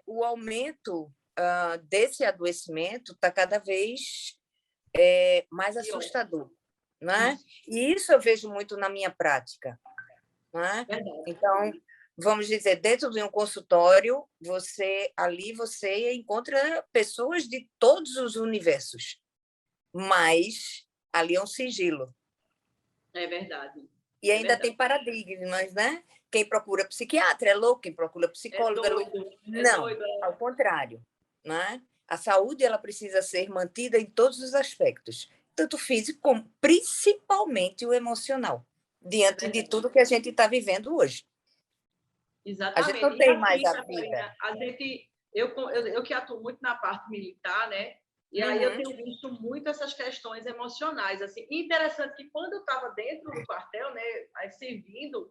o aumento desse adoecimento está cada vez mais assustador, né? E isso eu vejo muito na minha prática, né? Então, vamos dizer, dentro de um consultório, você encontra pessoas de todos os universos, mas ali é um sigilo. É verdade. E ainda tem paradigmas, né? Quem procura psiquiatra é louco, quem procura psicólogo é louco. Não, ao contrário, né? A saúde ela precisa ser mantida em todos os aspectos, tanto físico como principalmente o emocional, diante de tudo que a gente está vivendo hoje. Exatamente. A gente não tem mais a vida. Eu que atuo muito na parte militar, né? E aí eu tenho visto muito essas questões emocionais. Assim, interessante que quando eu estava dentro do quartel, né, aí servindo,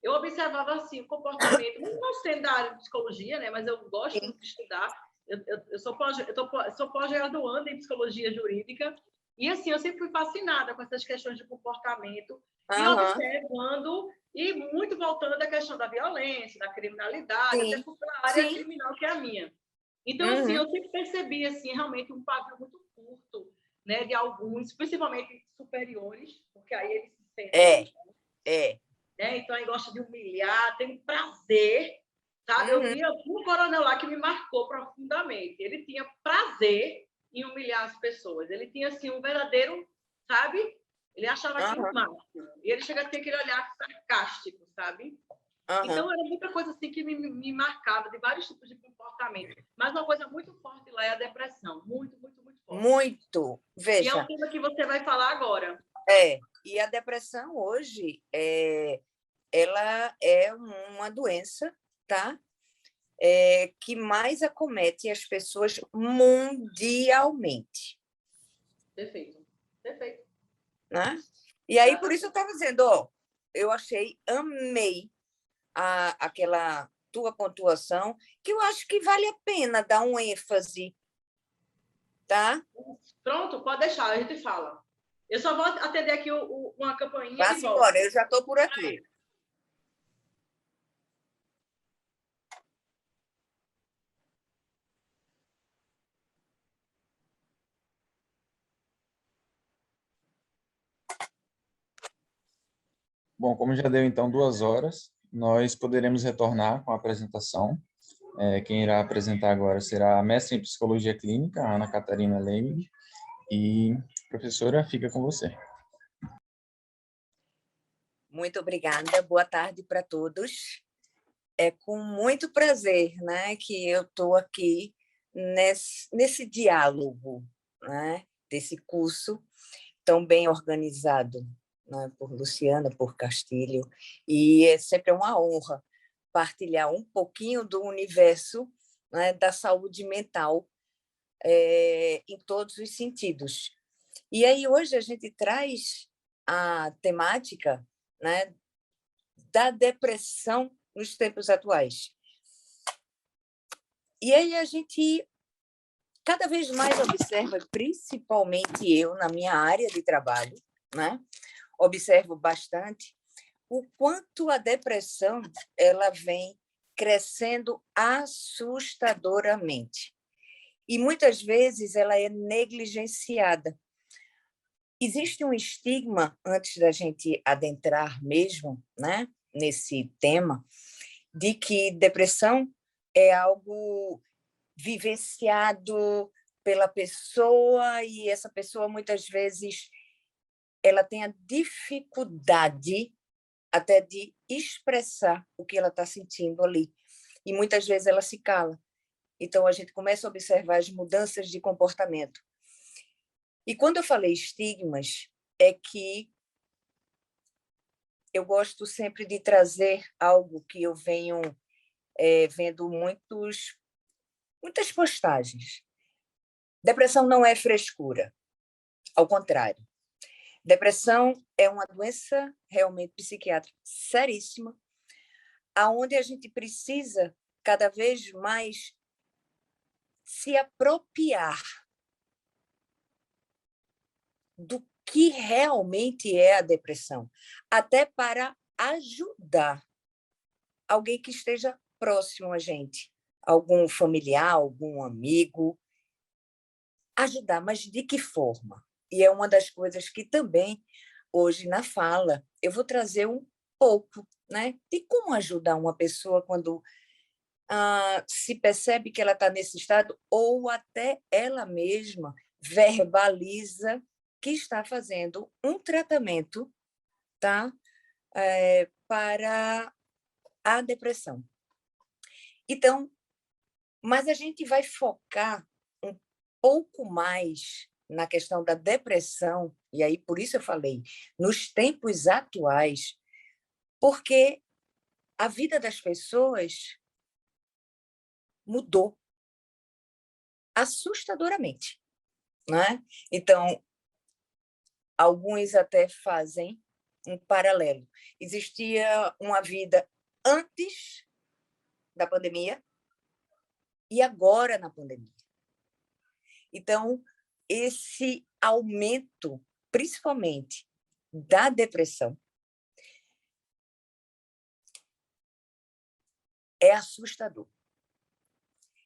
eu observava assim o comportamento, não sendo da área de psicologia, né, mas eu gosto muito de estudar. Eu sou pós-graduanda em psicologia jurídica e assim eu sempre fui fascinada com essas questões de comportamento e observando e muito voltando à questão da violência, da criminalidade, até pela área criminal que é a minha. Então, assim, eu sempre percebi, assim, realmente um pavio muito curto, né, de alguns, principalmente superiores, porque aí eles se sentem... Né? Então, aí gosta de humilhar, tem um prazer, sabe? Eu via um coronel lá que me marcou profundamente. Ele tinha prazer em humilhar as pessoas. Ele tinha, assim, um verdadeiro, sabe? Ele achava aquilo o máximo. E ele chega a ter aquele olhar sarcástico, sabe? Então, era muita coisa assim que me marcava, de vários tipos de comportamento. Mas uma coisa muito forte lá é a depressão. Muito, muito, muito forte. Muito. Veja. E é um tema que você vai falar agora. E a depressão hoje, ela é uma doença, tá? Que mais acomete as pessoas mundialmente. Perfeito. Perfeito. Né? E aí, por isso eu estava dizendo, eu amei aquela tua pontuação, que eu acho que vale a pena dar um ênfase, tá? Pronto, pode deixar, a gente fala. Eu só vou atender aqui uma campainha. Vá-se embora, eu já estou por aqui. Bom, como já deu então 2 horas, nós poderemos retornar com a apresentação. Quem irá apresentar agora será a mestre em Psicologia Clínica, Ana Catarina Leme, e professora, fica com você. Muito obrigada, boa tarde para todos. É com muito prazer, né, que eu estou aqui nesse diálogo, né, desse curso tão bem organizado, né, por Luciana, por Castilho, e é sempre uma honra partilhar um pouquinho do universo, né, da saúde mental em todos os sentidos. E aí hoje a gente traz a temática, né, da depressão nos tempos atuais. E aí a gente cada vez mais observa, principalmente eu na minha área de trabalho, né, observo bastante o quanto a depressão ela vem crescendo assustadoramente. E muitas vezes ela é negligenciada. Existe um estigma, antes da gente adentrar mesmo, né, nesse tema, de que depressão é algo vivenciado pela pessoa e essa pessoa, muitas vezes, ela tem a dificuldade até de expressar o que ela está sentindo ali. E muitas vezes ela se cala. Então, a gente começa a observar as mudanças de comportamento. E quando eu falei estigmas, é que eu gosto sempre de trazer algo que eu venho vendo muitas postagens. Depressão não é frescura, ao contrário. Depressão é uma doença realmente psiquiátrica seríssima, aonde a gente precisa cada vez mais se apropriar do que realmente é a depressão, até para ajudar alguém que esteja próximo a gente, algum familiar, algum amigo, ajudar, mas de que forma? E é uma das coisas que também, hoje, na fala, eu vou trazer um pouco, né, de como ajudar uma pessoa quando se percebe que ela está nesse estado, ou até ela mesma verbaliza que está fazendo um tratamento, tá? Para a depressão. Então, mas a gente vai focar um pouco mais na questão da depressão, e aí por isso eu falei, nos tempos atuais, porque a vida das pessoas mudou assustadoramente, né? Então, alguns até fazem um paralelo. Existia uma vida antes da pandemia e agora na pandemia. Então, esse aumento, principalmente da depressão, é assustador.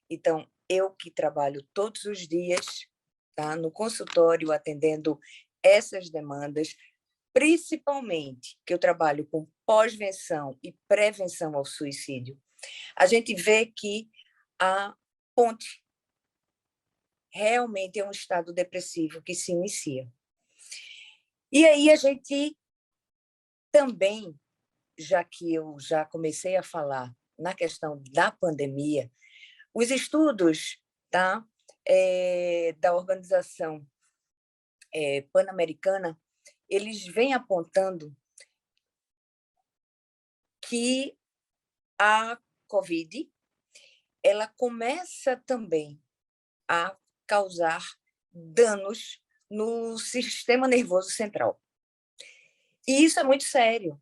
Então, eu que trabalho todos os dias, tá, no consultório, atendendo essas demandas, principalmente que eu trabalho com pós-venção e prevenção ao suicídio, a gente vê que a ponte realmente é um estado depressivo que se inicia. E aí a gente também, já que eu já comecei a falar na questão da pandemia, os estudos, tá, da Organização Pan-Americana, eles vêm apontando que a COVID ela começa também a causar danos no sistema nervoso central. E isso é muito sério,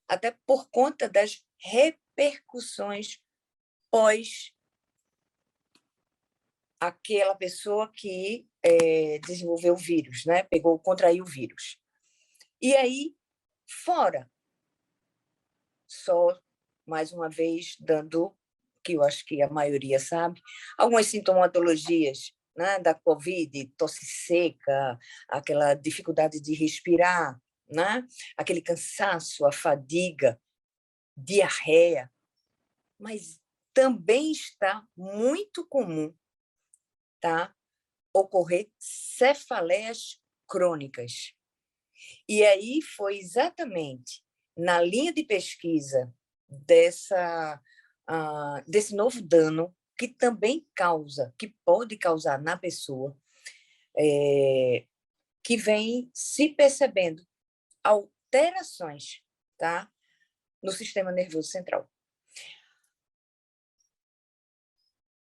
até por conta das repercussões pós aquela pessoa que desenvolveu o vírus, né? Contraiu o vírus. E aí, fora, só mais uma vez dando, que eu acho que a maioria sabe, algumas sintomatologias, né, da COVID, tosse seca, aquela dificuldade de respirar, né? Aquele cansaço, a fadiga, diarreia, mas também está muito comum, tá, ocorrer cefaleias crônicas. E aí foi exatamente na linha de pesquisa desse novo dano que também causa, que pode causar na pessoa, que vem se percebendo alterações, tá, no sistema nervoso central.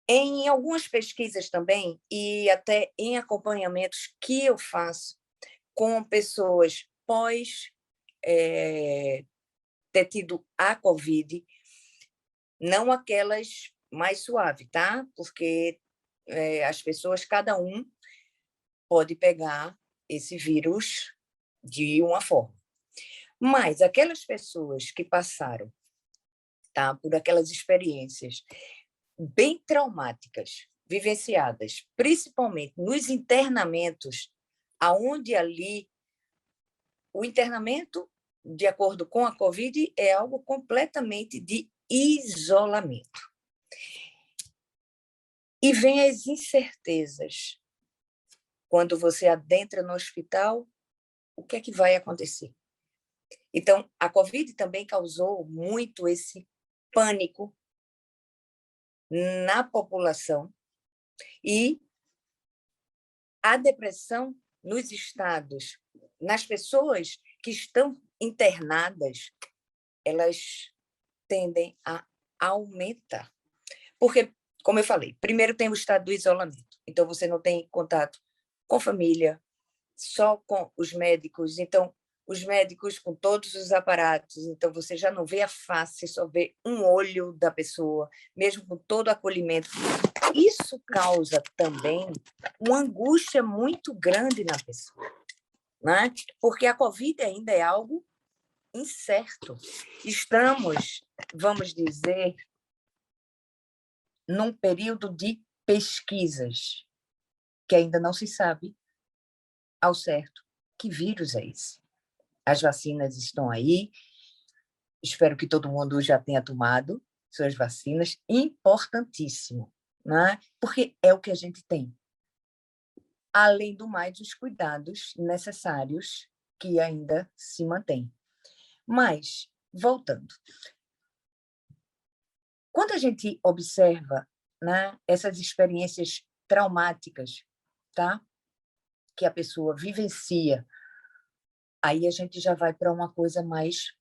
Em algumas pesquisas também, e até em acompanhamentos que eu faço com pessoas pós ter tido a COVID, não aquelas mais suaves, tá? Porque as pessoas, cada um pode pegar esse vírus de uma forma. Mas aquelas pessoas que passaram, tá, por aquelas experiências bem traumáticas, vivenciadas, principalmente nos internamentos, aonde ali o internamento, de acordo com a COVID, é algo completamente de isolamento. E vem as incertezas. Quando você adentra no hospital, o que é que vai acontecer? Então, a COVID também causou muito esse pânico na população e a depressão nos estados, nas pessoas que estão internadas, elas tendem a aumentar. Porque, como eu falei, primeiro tem o estado do isolamento. Então, você não tem contato com família, só com os médicos. Então, os médicos com todos os aparatos. Então, você já não vê a face, só vê um olho da pessoa, mesmo com todo o acolhimento. Isso causa também uma angústia muito grande na pessoa, né? Porque a COVID ainda é algo incerto. Estamos, vamos dizer, num período de pesquisas, que ainda não se sabe ao certo que vírus é esse. As vacinas estão aí, espero que todo mundo já tenha tomado suas vacinas, importantíssimo, né? Porque é o que a gente tem. Além do mais, os cuidados necessários que ainda se mantêm. Mas, voltando, quando a gente observa, né, essas experiências traumáticas, tá, que a pessoa vivencia, aí a gente já vai para uma coisa mais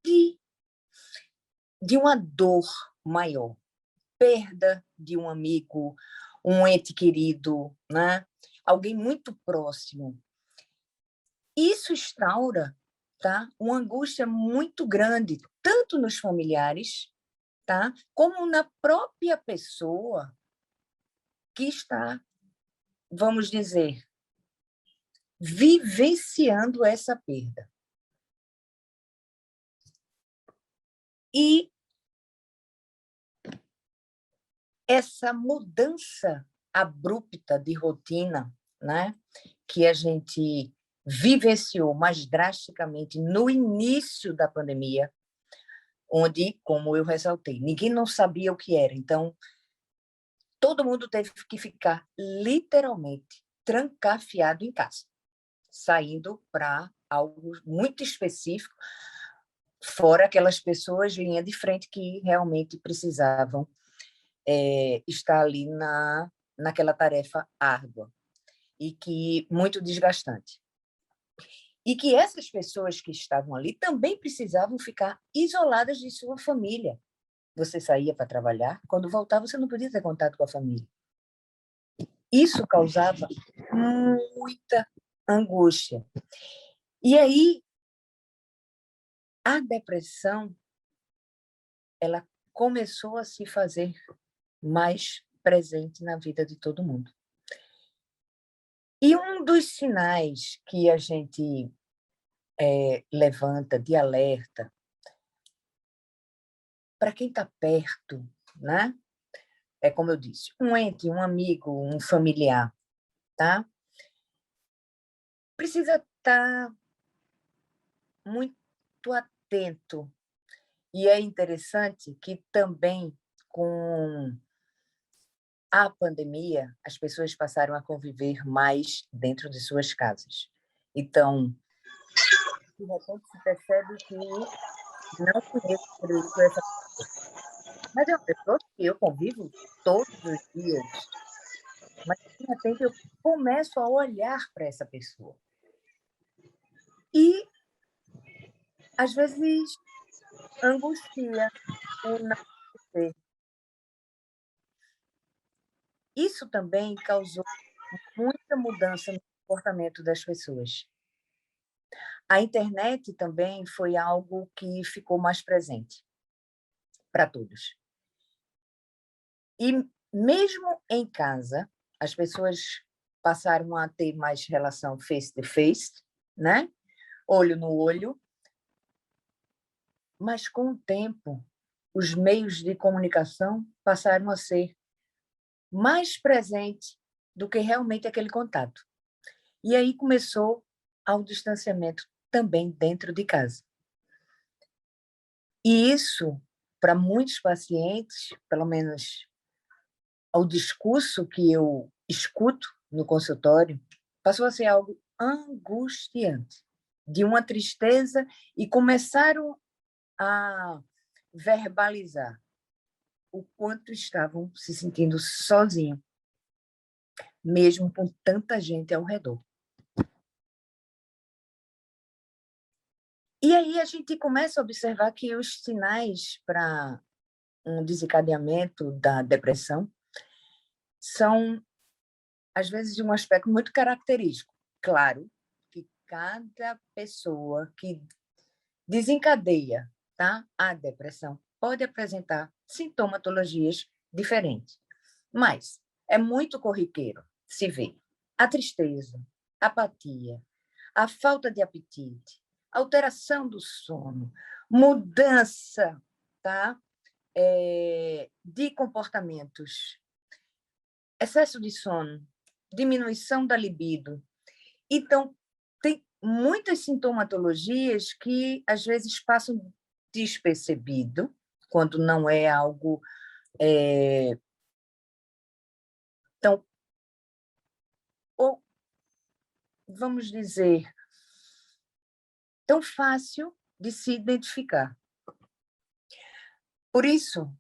de uma dor maior. Perda de um amigo, um ente querido, né? Alguém muito próximo. Isso instaura, tá, uma angústia muito grande, tanto nos familiares, tá, como na própria pessoa que está, vamos dizer, vivenciando essa perda. E essa mudança abrupta de rotina, né, que a gente vivenciou mais drasticamente no início da pandemia, onde, como eu ressaltei, ninguém não sabia o que era. Então, todo mundo teve que ficar literalmente trancafiado em casa, saindo para algo muito específico, fora aquelas pessoas linha de frente que realmente precisavam estar ali naquela tarefa árdua e que muito desgastante. E que essas pessoas que estavam ali também precisavam ficar isoladas de sua família. Você saía para trabalhar, quando voltava você não podia ter contato com a família. Isso causava muita angústia. E aí a depressão, ela começou a se fazer mais presente na vida de todo mundo. E um dos sinais que a gente levanta de alerta para quem está perto, né? É como eu disse, um ente, um amigo, um familiar, tá? Precisa estar muito atento. E é interessante que também com a pandemia as pessoas passaram a conviver mais dentro de suas casas. Então, de repente se percebe que não conheço direito essa pessoa, mas é uma pessoa que eu convivo todos os dias. Mas, de repente, eu começo a olhar para essa pessoa. E, às vezes, angustia o não ver. Isso também causou muita mudança no comportamento das pessoas. A internet também foi algo que ficou mais presente para todos. E, mesmo em casa, as pessoas passaram a ter mais relação face-to-face, né? Olho no olho, mas com o tempo, os meios de comunicação passaram a ser mais presentes do que realmente aquele contato. E aí começou ao distanciamento também dentro de casa. E isso, para muitos pacientes, pelo menos ao discurso que eu escuto no consultório, passou a ser algo angustiante, de uma tristeza, e começaram a verbalizar o quanto estavam se sentindo sozinhos, mesmo com tanta gente ao redor. E aí a gente começa a observar que os sinais para um desencadeamento da depressão são, às vezes, de um aspecto muito característico. Claro que cada pessoa que desencadeia, tá, a depressão pode apresentar sintomatologias diferentes, mas é muito corriqueiro se ver a tristeza, a apatia, a falta de apetite, alteração do sono, mudança, tá, de comportamentos, excesso de sono, diminuição da libido. Então, tem muitas sintomatologias que, às vezes, passam despercebido, quando não é algo tão, ou, vamos dizer, tão fácil de se identificar. Por isso,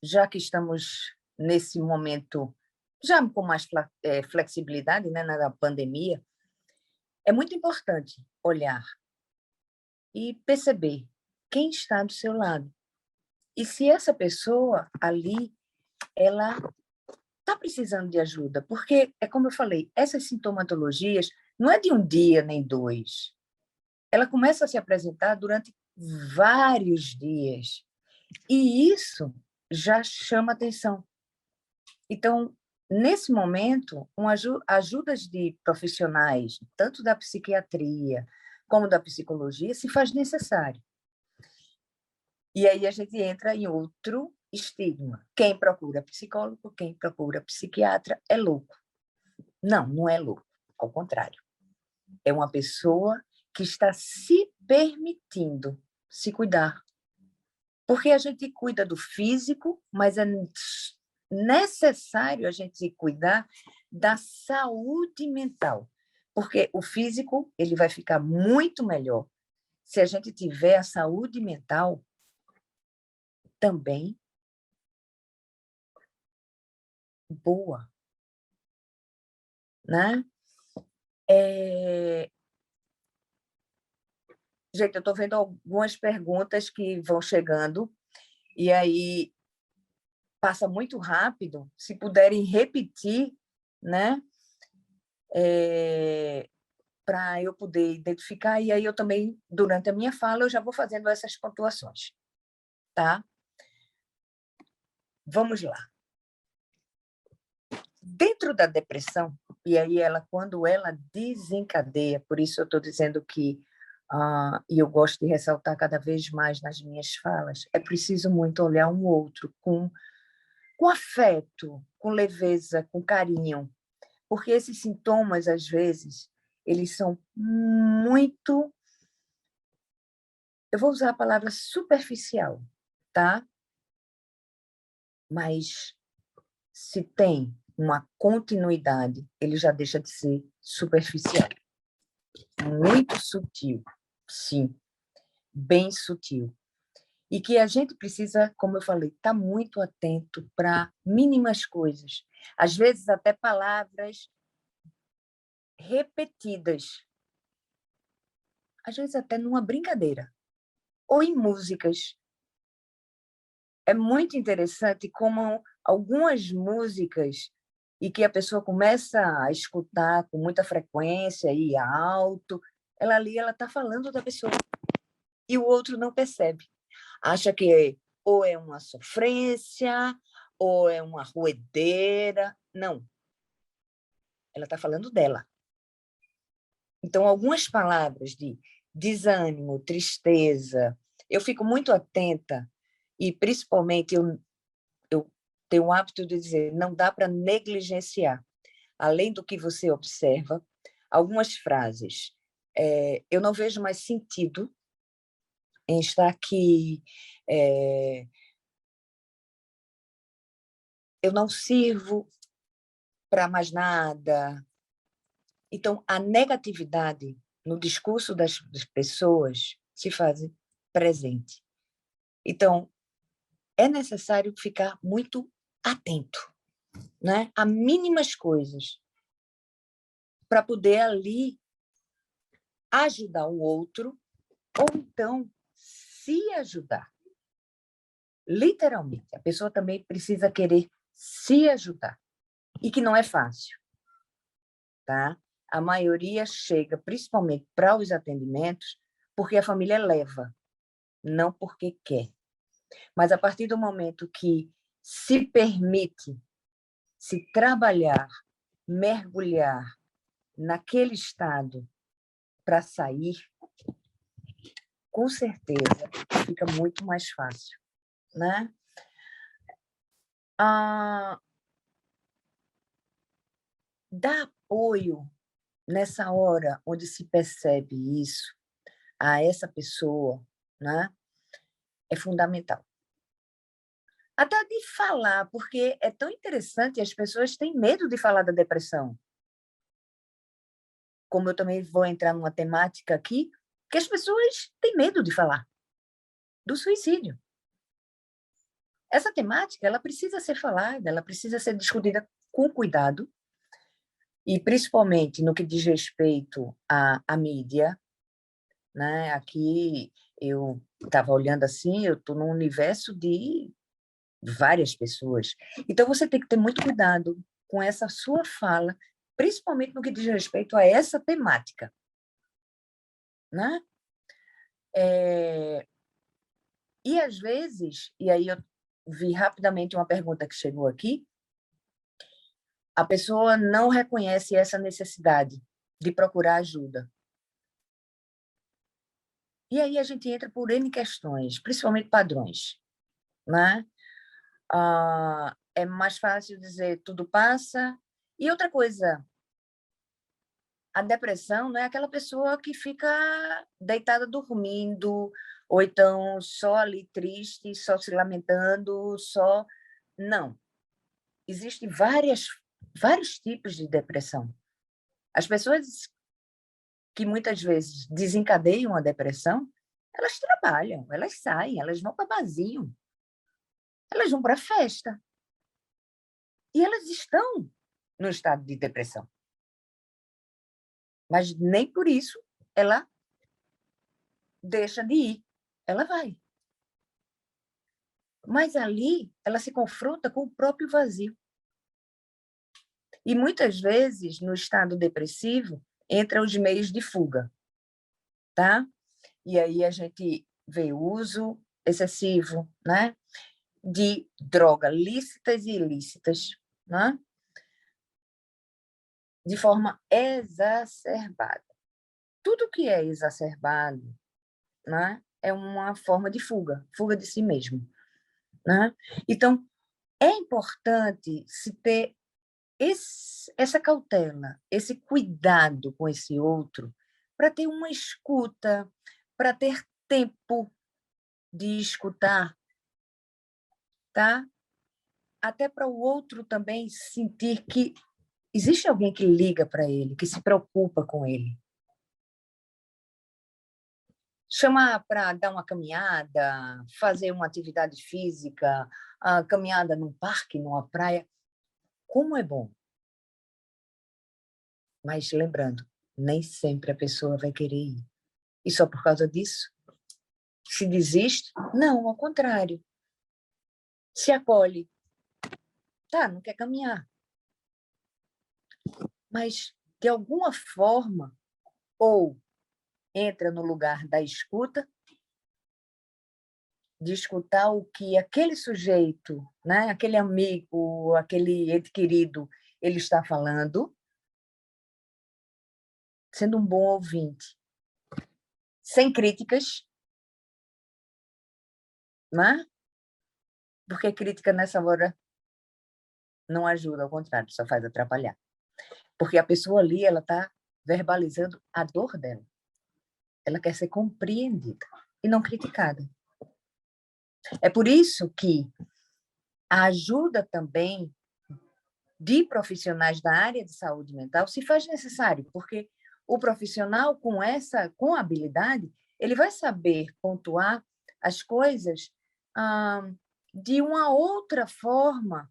já que estamos nesse momento, já com mais flexibilidade, né, na pandemia, é muito importante olhar e perceber quem está do seu lado. E se essa pessoa ali, ela está precisando de ajuda, porque, é como eu falei, essas sintomatologias não é de um dia nem dois. Ela começa a se apresentar durante vários dias. E isso já chama atenção. Então, nesse momento, ajudas de profissionais, tanto da psiquiatria como da psicologia, se faz necessário. E aí a gente entra em outro estigma. Quem procura psicólogo, quem procura psiquiatra é louco. Não, não é louco. Ao contrário. É uma pessoa que está se permitindo se cuidar. Porque a gente cuida do físico, mas é necessário a gente cuidar da saúde mental. Porque o físico ele vai ficar muito melhor se a gente tiver a saúde mental também boa, né? Gente, eu estou vendo algumas perguntas que vão chegando e aí passa muito rápido. Se puderem repetir, né? Para eu poder identificar, e aí eu também, durante a minha fala, eu já vou fazendo essas pontuações, tá? Vamos lá. Dentro da depressão, e aí quando ela desencadeia, por isso eu estou dizendo que, e eu gosto de ressaltar cada vez mais nas minhas falas, é preciso muito olhar um outro com afeto, com leveza, com carinho, porque esses sintomas, às vezes, eles são muito, eu vou usar a palavra superficial, tá? Mas se tem uma continuidade, ele já deixa de ser superficial. Muito sutil, sim, bem sutil. E que a gente precisa, como eu falei, estar muito atento para mínimas coisas. Às vezes, até palavras repetidas. Às vezes, até numa brincadeira. Ou em músicas. É muito interessante como algumas músicas e que a pessoa começa a escutar com muita frequência e alto, ela está falando da pessoa e o outro não percebe. Acha que ou é uma sofrência ou é uma ruedeira. Não. Ela está falando dela. Então, algumas palavras de desânimo, tristeza, eu fico muito atenta e, principalmente, eu tenho o hábito de dizer, não dá para negligenciar. Além do que você observa, algumas frases. Eu não vejo mais sentido em estar aqui. Eu não sirvo para mais nada. Então, a negatividade no discurso das pessoas se faz presente. Então, é necessário ficar muito atento, né, a mínimas coisas, para poder ali ajudar o outro ou então se ajudar. Literalmente, a pessoa também precisa querer se ajudar, e que não é fácil, tá? A maioria chega, principalmente para os atendimentos, porque a família leva, não porque quer. Mas a partir do momento que se permite se trabalhar, mergulhar naquele estado para sair, com certeza fica muito mais fácil, né? Dar apoio nessa hora onde se percebe isso a essa pessoa, né, é fundamental. Até de falar, porque é tão interessante, as pessoas têm medo de falar da depressão. Como eu também vou entrar numa temática aqui, que as pessoas têm medo de falar do suicídio. Essa temática, ela precisa ser falada, ela precisa ser discutida com cuidado, e principalmente no que diz respeito à mídia, né? Aqui eu estava olhando assim, eu estou num universo de várias pessoas. Então, você tem que ter muito cuidado com essa sua fala, principalmente no que diz respeito a essa temática, né? E, às vezes, e aí eu vi rapidamente uma pergunta que chegou aqui, a pessoa não reconhece essa necessidade de procurar ajuda. E aí a gente entra por N questões, principalmente padrões, né? É mais fácil dizer tudo passa. E outra coisa, a depressão não é aquela pessoa que fica deitada dormindo, ou então só ali triste, só se lamentando, só... Não. Existem vários tipos de depressão. As pessoas que muitas vezes desencadeiam a depressão, elas trabalham, elas saem, elas vão para barzinho, elas vão para festa. E elas estão no estado de depressão. Mas nem por isso ela deixa de ir. Ela vai. Mas ali ela se confronta com o próprio vazio. E muitas vezes, no estado depressivo, entram os meios de fuga, tá? E aí a gente vê o uso excessivo, né, de drogas lícitas e ilícitas, né, de forma exacerbada. Tudo que é exacerbado, né, é uma forma de fuga de si mesmo, né? Então, é importante se ter essa cautela, esse cuidado com esse outro, para ter uma escuta, para ter tempo de escutar, tá? Até para o outro também sentir que existe alguém que liga para ele, que se preocupa com ele. Chamar para dar uma caminhada, fazer uma atividade física, a caminhada num parque, numa praia, como é bom. Mas lembrando, nem sempre a pessoa vai querer ir. E só por causa disso, se desiste? Não, ao contrário. Se acolhe. Tá, não quer caminhar. Mas, de alguma forma, ou entra no lugar da escuta, de escutar o que aquele sujeito, né, aquele amigo, aquele ente querido, ele está falando, sendo um bom ouvinte, sem críticas, né? Porque crítica nessa hora não ajuda, ao contrário, só faz atrapalhar. Porque a pessoa ali, ela está verbalizando a dor dela. Ela quer ser compreendida e não criticada. É por isso que a ajuda também de profissionais da área de saúde mental se faz necessário, porque o profissional com habilidade, ele vai saber pontuar as coisas de uma outra forma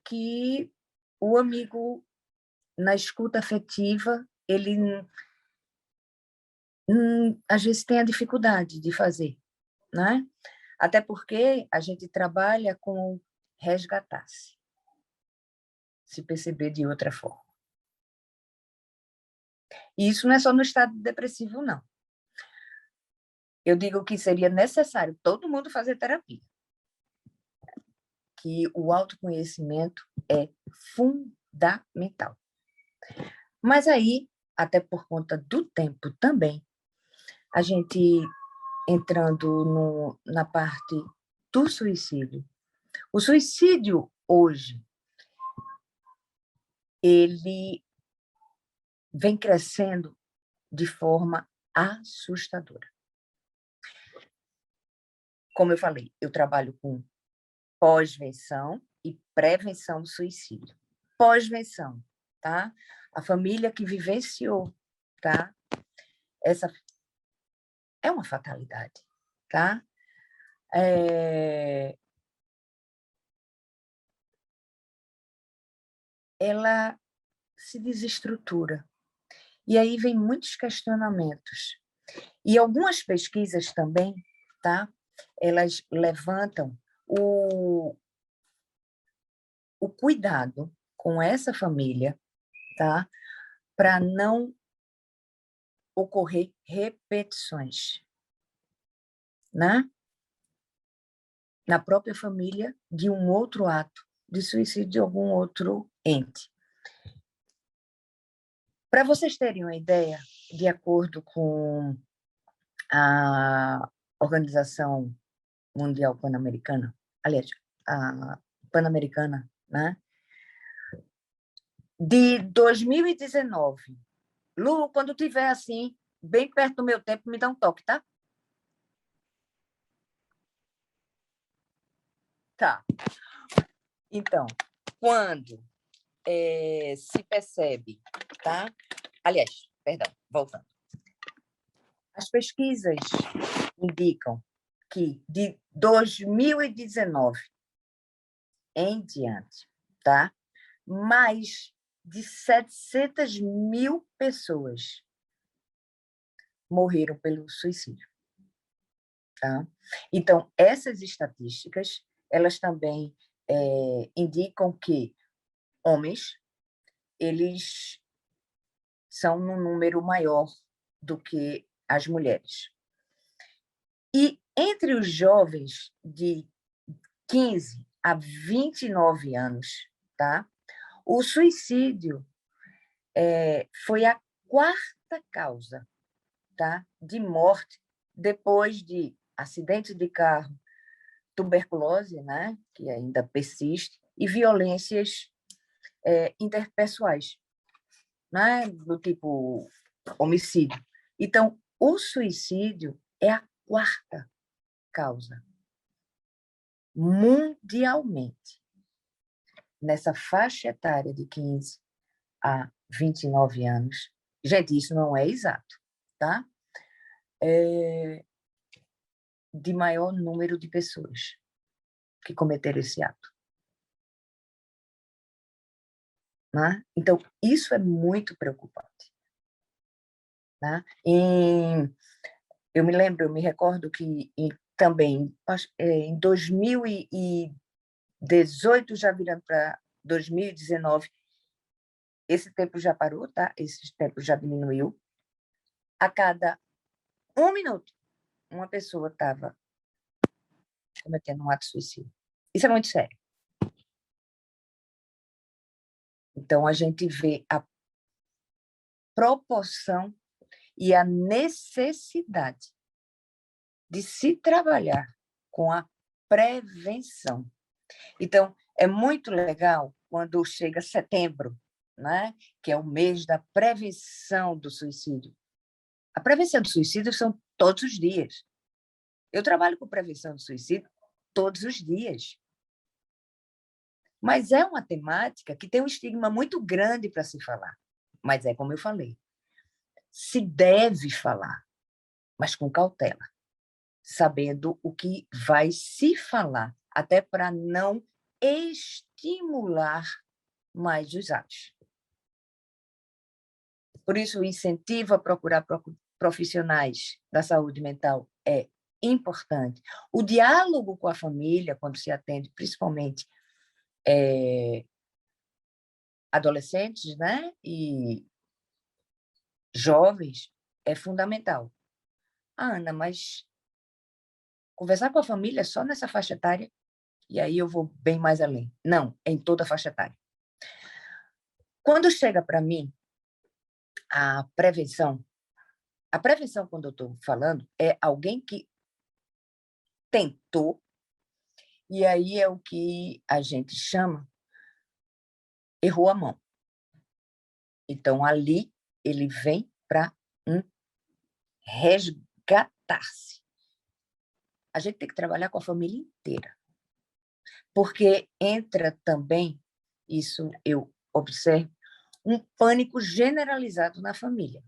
que o amigo, na escuta afetiva, ele às vezes tem a dificuldade de fazer, né? Até porque a gente trabalha com resgatar-se, se perceber de outra forma. E isso não é só no estado depressivo, não. Eu digo que seria necessário todo mundo fazer terapia, que o autoconhecimento é fundamental. Mas aí, até por conta do tempo também, a gente entrando na parte do suicídio, O suicídio, hoje, ele vem crescendo de forma assustadora. Como eu falei, eu trabalho com pós-venção e prevenção do suicídio. Pós-venção, tá? A família que vivenciou, tá? Essa é uma fatalidade, tá? Ela se desestrutura. E aí vem muitos questionamentos. E algumas pesquisas também, tá? Elas levantam o cuidado com essa família, tá? Para não ocorrer repetições, né? Na própria família de um outro ato de suicídio de algum outro ente. Para vocês terem uma ideia, de acordo com a Organização Mundial Pan-Americana, aliás, a Pan-Americana, né? De 2019. Lu, quando tiver assim, bem perto do meu tempo, me dá um toque, tá? Tá. Então, quando se percebe, tá? Aliás, perdão, voltando. As pesquisas indicam que de 2019 em diante, tá? Mais de 700 mil pessoas morreram pelo suicídio, tá? Então, essas estatísticas, elas também indicam que homens, eles são num número maior do que as mulheres. E entre os jovens de 15 a 29 anos, tá? O suicídio foi a quarta causa, tá? De morte depois de acidente de carro, tuberculose, né? Que ainda persiste, e violências interpessoais, né? Do tipo homicídio. Então, o suicídio é a quarta causa mundialmente nessa faixa etária de 15 a 29 anos. Gente, isso não é exato, tá? De maior número de pessoas que cometeram esse ato. Né? Então, isso é muito preocupante. Né? Eu me recordo que também em 2018, já virando para 2019, esse tempo já parou, tá? Esse tempo já diminuiu. A cada 1 minuto, uma pessoa estava cometendo um ato de suicídio. Isso é muito sério. Então, a gente vê a proporção e a necessidade de se trabalhar com a prevenção. Então, é muito legal quando chega setembro, né? Que é o mês da prevenção do suicídio. A prevenção do suicídio são todos os dias. Eu trabalho com prevenção do suicídio todos os dias. Mas é uma temática que tem um estigma muito grande para se falar. Mas é como eu falei, se deve falar, mas com cautela, sabendo o que vai se falar, até para não estimular mais os atos. Por isso, o incentivo a procurar profissionais da saúde mental é importante. O diálogo com a família, quando se atende, principalmente adolescentes, né, e jovens, é fundamental. Ana, mas conversar com a família só nessa faixa etária? E aí eu vou bem mais além. Não, é em toda a faixa etária. Quando chega para mim a prevenção, quando eu estou falando, é alguém que tentou E aí é o que a gente chama errou a mão. Então, ali, ele vem para resgatar-se. A gente tem que trabalhar com a família inteira, porque entra também, isso eu observo, um pânico generalizado na família.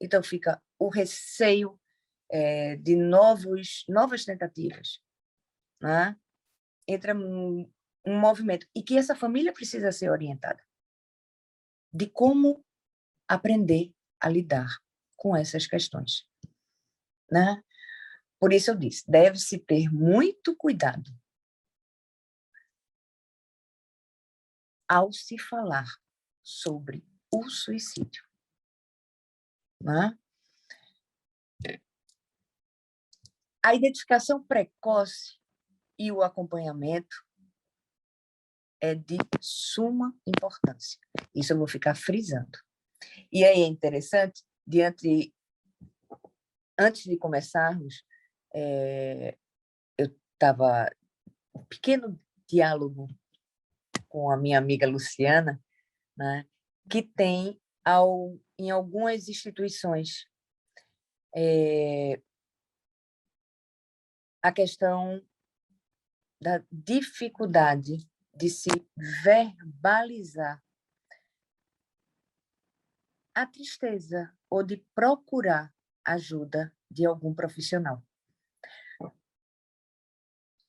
Então, fica o receio de novas tentativas, né? Entra um movimento, e que essa família precisa ser orientada de como aprender a lidar com essas questões, né? Por isso eu disse, deve-se ter muito cuidado ao se falar sobre o suicídio, né? A identificação precoce e o acompanhamento é de suma importância. Isso eu vou ficar frisando. E aí é interessante, antes de começarmos, eu estava um pequeno diálogo com a minha amiga Luciana, né, que tem em algumas instituições a questão da dificuldade de se verbalizar a tristeza ou de procurar ajuda de algum profissional.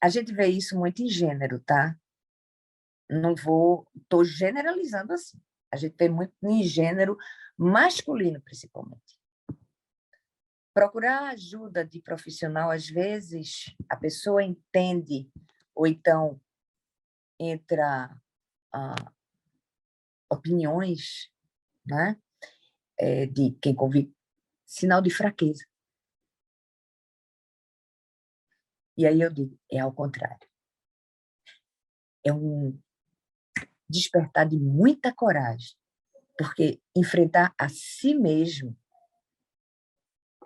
A gente vê isso muito em gênero, tá? Estou generalizando assim. A gente vê muito em gênero masculino, principalmente. Procurar ajuda de profissional, às vezes, a pessoa entende, ou então entra opiniões, né, de quem convive, sinal de fraqueza. E aí eu digo, é ao contrário. É um despertar de muita coragem, porque enfrentar a si mesmo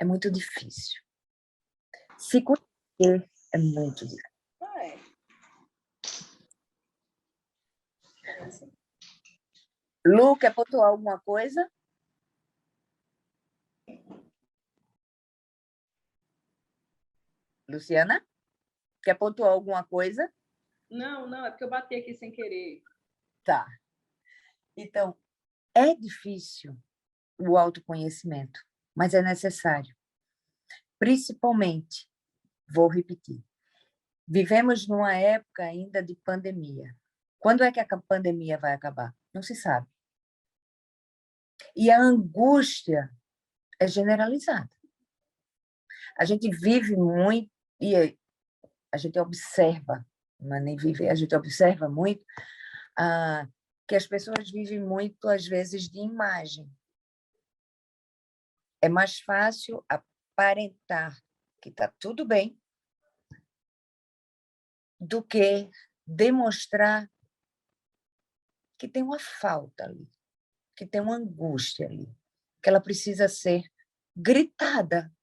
é muito difícil. Se conhecer é muito difícil. Lu, quer pontuar alguma coisa? Luciana? Quer pontuar alguma coisa? Não, é porque eu bati aqui sem querer. Tá. Então, é difícil o autoconhecimento, mas é necessário. Principalmente, vou repetir, vivemos numa época ainda de pandemia. Quando é que a pandemia vai acabar? Não se sabe. E a angústia é generalizada. A gente vive muito, e a gente observa, não é nem viver, a gente observa muito que as pessoas vivem muito, às vezes, de imagem. É mais fácil aparentar que está tudo bem do que demonstrar que tem uma falta ali, que tem uma angústia ali, que ela precisa ser gritada,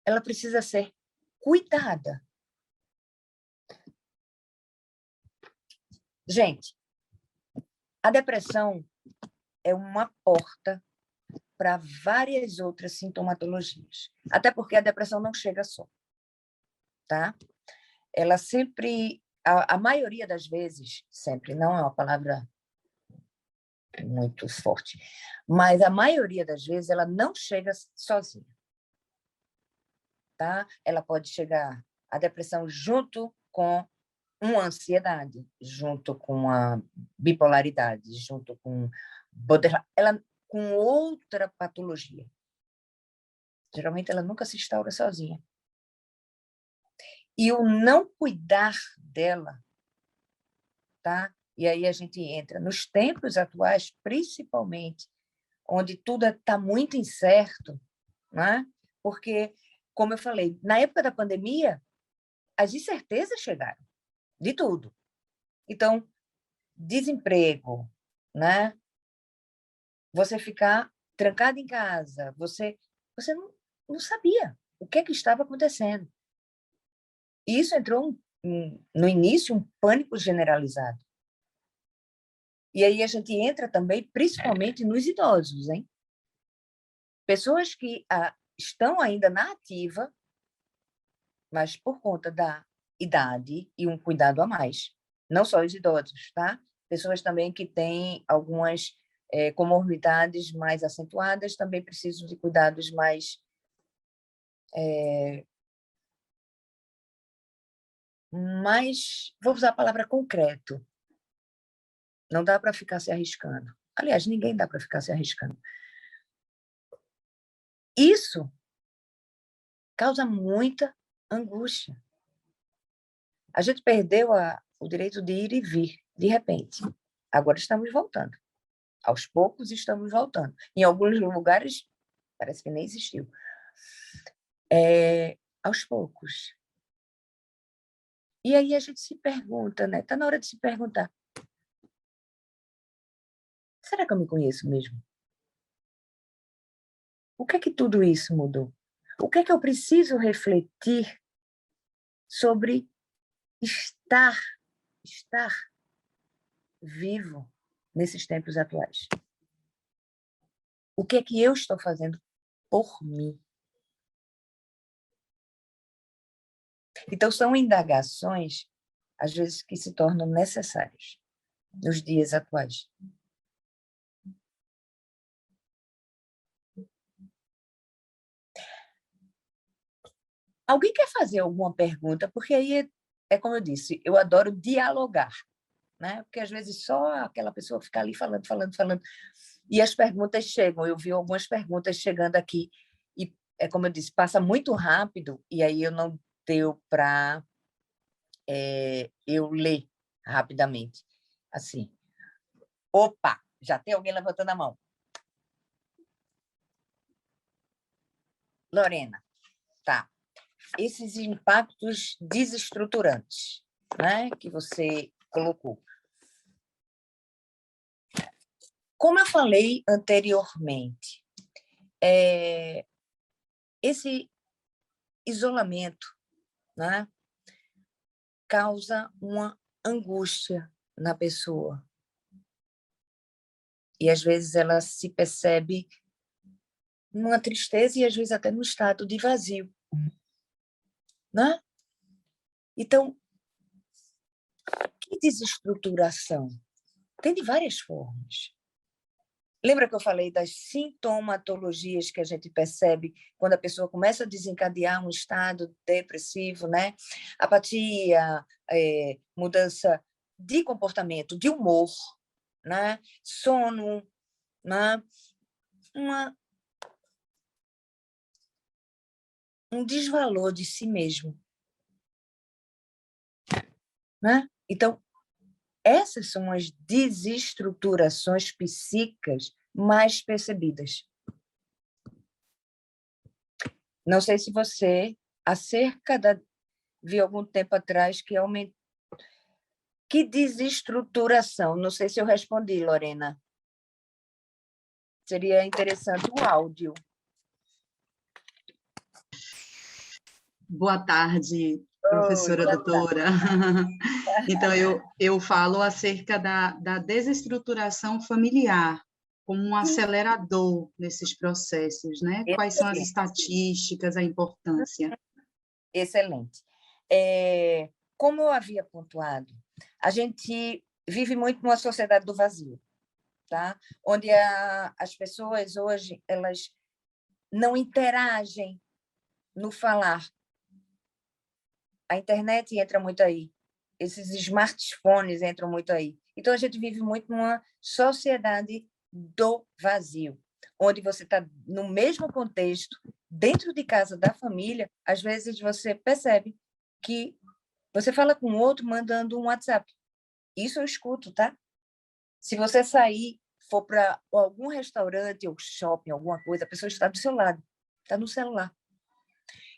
ela precisa ser cuidada. Gente, a depressão é uma porta para várias outras sintomatologias, até porque a depressão não chega só, tá? Ela sempre, a maioria das vezes, sempre, não é uma palavra muito forte, mas a maioria das vezes ela não chega sozinha, tá? Ela pode chegar a depressão junto com uma ansiedade, junto com a bipolaridade, junto com ela com outra patologia. Geralmente ela nunca se instaura sozinha. E o não cuidar dela, tá? E aí a gente entra nos tempos atuais, principalmente, onde tudo está muito incerto, né? Porque, como eu falei, na época da pandemia, as incertezas chegaram, de tudo. Então, desemprego, né? Você ficar trancado em casa, você não sabia o que estava acontecendo. E isso entrou no início, um pânico generalizado. E aí a gente entra também, principalmente nos idosos, hein? Pessoas que estão ainda na ativa, mas por conta da idade e um cuidado a mais. Não só os idosos, tá? Pessoas também que têm algumas comorbidades mais acentuadas também precisam de cuidados mais vou usar a palavra concreto. Não dá para ficar se arriscando. Aliás, ninguém dá para ficar se arriscando. Isso causa muita angústia. A gente perdeu o direito de ir e vir, de repente. Agora estamos voltando. Aos poucos estamos voltando. Em alguns lugares, parece que nem existiu. Aos poucos. E aí a gente se pergunta, né? Está na hora de se perguntar. Será que eu me conheço mesmo? O que é que tudo isso mudou? O que é que eu preciso refletir sobre estar vivo nesses tempos atuais? O que é que eu estou fazendo por mim? Então, são indagações, às vezes, que se tornam necessárias nos dias atuais. Alguém quer fazer alguma pergunta? Porque aí, como eu disse, eu adoro dialogar, né? Porque, às vezes, só aquela pessoa fica ali falando, e as perguntas chegam. Eu vi algumas perguntas chegando aqui, e, como eu disse, passa muito rápido, e aí eu não deu para eu ler rapidamente. Assim, opa, já tem alguém levantando a mão. Lorena, tá. Esses impactos desestruturantes, né, que você colocou. Como eu falei anteriormente, esse isolamento, né, causa uma angústia na pessoa. E, às vezes, ela se percebe numa tristeza e, às vezes, até num estado de vazio. Né? Então, que desestruturação? Tem de várias formas. Lembra que eu falei das sintomatologias que a gente percebe quando a pessoa começa a desencadear um estado depressivo, né? Apatia, mudança de comportamento, de humor, né? Sono, né? Um desvalor de si mesmo. Né? Então, essas são as desestruturações psíquicas mais percebidas. Não sei se você, vi algum tempo atrás que aumentou. Que desestruturação? Não sei se eu respondi, Lorena. Seria interessante o áudio. Boa tarde, professora doutora. Então, eu falo acerca da desestruturação familiar, como um acelerador nesses processos, né? Quais são as estatísticas, a importância? Excelente. Como eu havia pontuado, a gente vive muito numa sociedade do vazio, tá? Onde as pessoas hoje elas não interagem no falar. A internet entra muito aí, esses smartphones entram muito aí. Então, a gente vive muito numa sociedade do vazio, onde você está no mesmo contexto, dentro de casa da família, às vezes você percebe que você fala com o outro mandando um WhatsApp. Isso eu escuto, tá? Se você sair, for para algum restaurante ou shopping, alguma coisa, a pessoa está do seu lado, está no celular.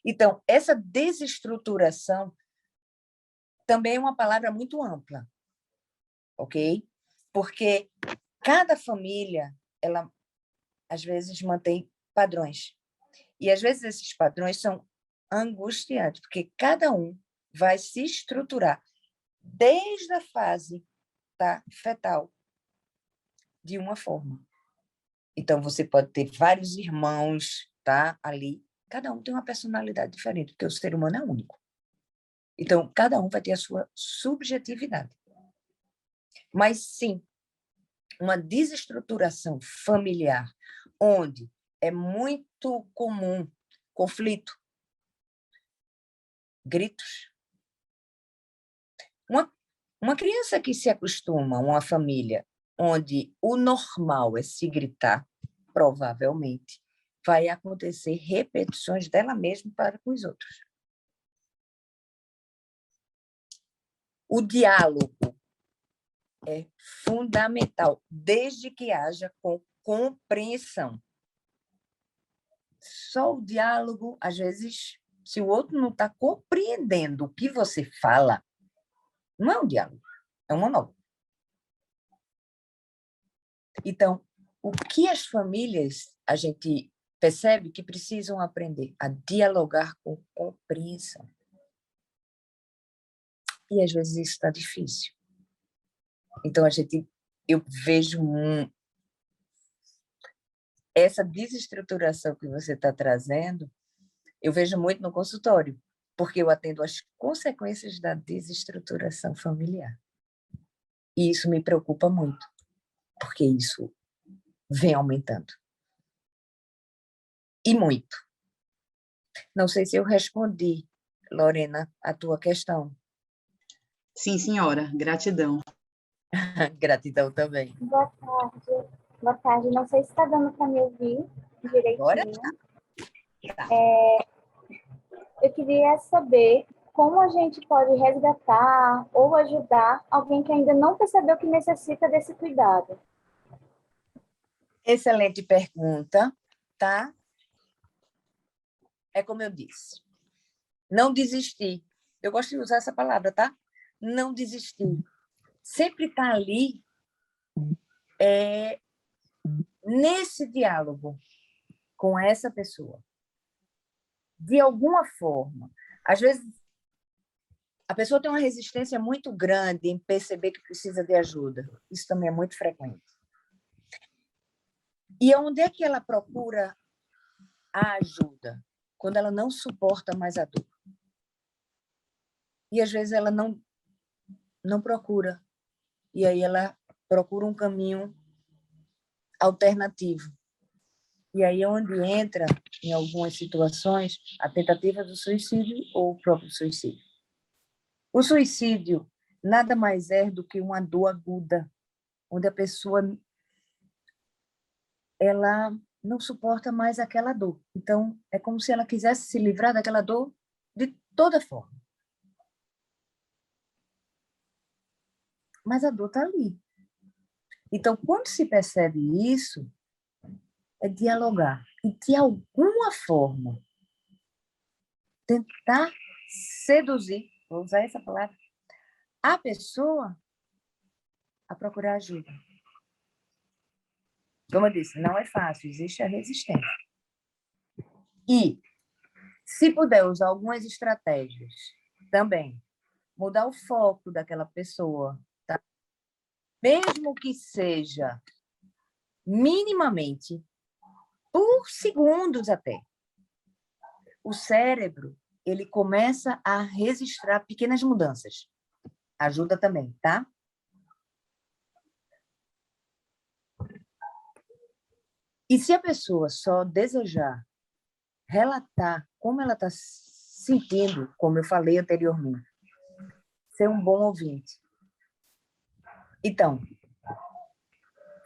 Então, essa desestruturação também é uma palavra muito ampla, ok? Porque cada família, ela, às vezes, mantém padrões. E, às vezes, esses padrões são angustiantes, porque cada um vai se estruturar desde a fase, tá, fetal, de uma forma. Então, você pode ter vários irmãos, tá, ali. Cada um tem uma personalidade diferente, porque o ser humano é único. Então, cada um vai ter a sua subjetividade. Mas, sim, uma desestruturação familiar, onde é muito comum conflito, gritos. Uma criança que se acostuma a uma família onde o normal é se gritar, provavelmente vai acontecer repetições dela mesma para com os outros. O diálogo é fundamental, desde que haja compreensão. Só o diálogo, às vezes, se o outro não está compreendendo o que você fala, não é um diálogo, é um monólogo. Então, o que as famílias, a gente percebe que precisam aprender a dialogar com compreensão. E, às vezes, isso está difícil. Então, eu vejo essa desestruturação que você está trazendo, eu vejo muito no consultório, porque eu atendo as consequências da desestruturação familiar. E isso me preocupa muito, porque isso vem aumentando. E muito. Não sei se eu respondi, Lorena, a tua questão. Sim, senhora. Gratidão. Gratidão também. Boa tarde. Boa tarde. Não sei se está dando para me ouvir Agora direitinho. tá. Eu queria saber como a gente pode resgatar ou ajudar alguém que ainda não percebeu que necessita desse cuidado. Excelente pergunta, tá? É como eu disse. Não desistir. Eu gosto de usar essa palavra, tá? Não desistir. Sempre estar ali nesse diálogo com essa pessoa. De alguma forma. Às vezes, a pessoa tem uma resistência muito grande em perceber que precisa de ajuda. Isso também é muito frequente. E onde é que ela procura a ajuda? Quando ela não suporta mais a dor. E, às vezes, ela não procura. E aí ela procura um caminho alternativo. E aí é onde entra, em algumas situações, a tentativa do suicídio ou o próprio suicídio. O suicídio nada mais é do que uma dor aguda, onde a pessoa ela não suporta mais aquela dor. Então, é como se ela quisesse se livrar daquela dor de toda forma. Mas a dor está ali. Então, quando se percebe isso, é dialogar. E, de alguma forma, tentar seduzir, vou usar essa palavra, a pessoa a procurar ajuda. Como eu disse, não é fácil, existe a resistência. E, se puder usar algumas estratégias, também, mudar o foco daquela pessoa, tá? Mesmo que seja minimamente, por segundos até, o cérebro ele começa a registrar pequenas mudanças. Ajuda também, tá? E se a pessoa só desejar relatar como ela está se sentindo, como eu falei anteriormente, ser um bom ouvinte. Então,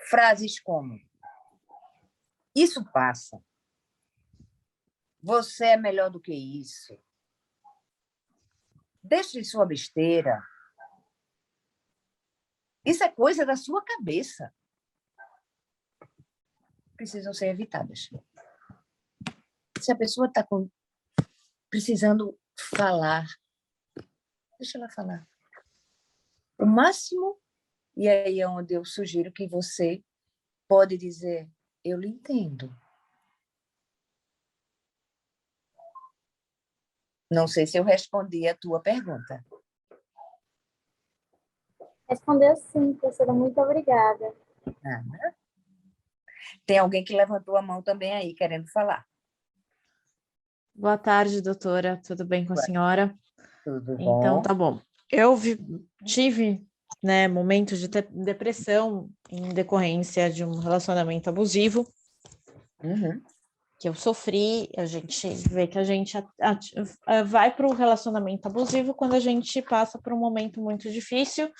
frases como: isso passa. Você é melhor do que isso. Deixe sua besteira. Isso é coisa da sua cabeça. Precisam ser evitadas. Se a pessoa está precisando falar, deixa ela falar. O máximo, e aí é onde eu sugiro que você pode dizer: eu lhe entendo. Não sei se eu respondi a tua pergunta. Respondeu sim, professora, muito obrigada. Nada. Tem alguém que levantou a mão também aí, querendo falar. Boa tarde, doutora. Tudo bem com a senhora? Tudo Então, bom? tá bom. Eu tive, né, momentos de depressão em decorrência de um relacionamento abusivo Uhum. que eu sofri. A gente vê que a gente vai para o relacionamento abusivo quando a gente passa por um momento muito difícil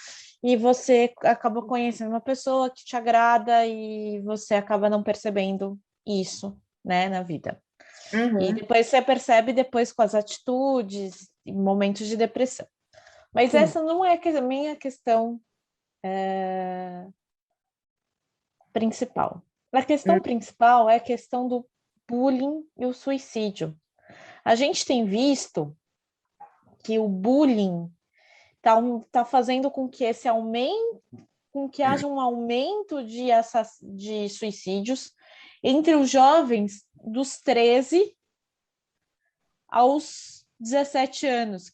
e você acaba conhecendo uma pessoa que te agrada e você acaba não percebendo isso, né, na vida. E Uhum. depois você percebe depois com as atitudes, em momentos de depressão. Mas Sim. essa não é a minha questão principal. A questão principal é a questão do bullying e o suicídio. A gente tem visto que o bullying tá fazendo com que esse aumento, com que haja um aumento de suicídios entre os jovens dos 13 aos 17 anos,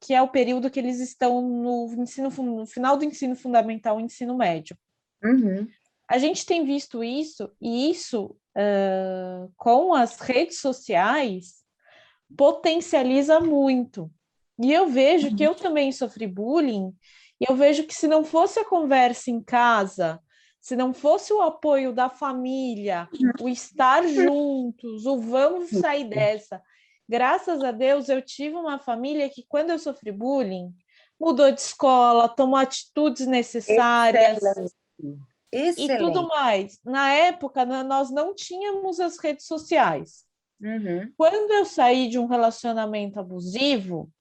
que é o período que eles estão no final do ensino fundamental e ensino médio. Uhum. A gente tem visto isso, e isso, com as redes sociais, potencializa muito. E eu vejo que eu também sofri bullying, e eu vejo que se não fosse a conversa em casa, se não fosse o apoio da família, o estar juntos, o vamos sair dessa. Graças a Deus, eu tive uma família que, quando eu sofri bullying, mudou de escola, tomou atitudes necessárias e tudo Excelente. mais. Na época, nós não tínhamos as redes sociais. Uhum. Quando eu saí de um relacionamento abusivo,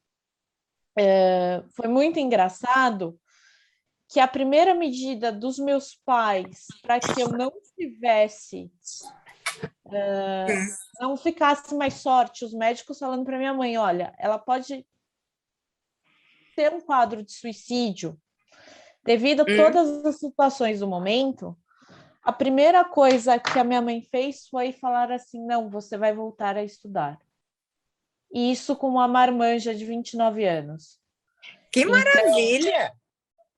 foi muito engraçado que a primeira medida dos meus pais para que eu não ficasse mais sorte, os médicos falando para minha mãe, olha, ela pode ter um quadro de suicídio devido a todas as situações do momento. A primeira coisa que a minha mãe fez foi falar assim, não, você vai voltar a estudar. E isso com uma marmanja de 29 anos. Que maravilha!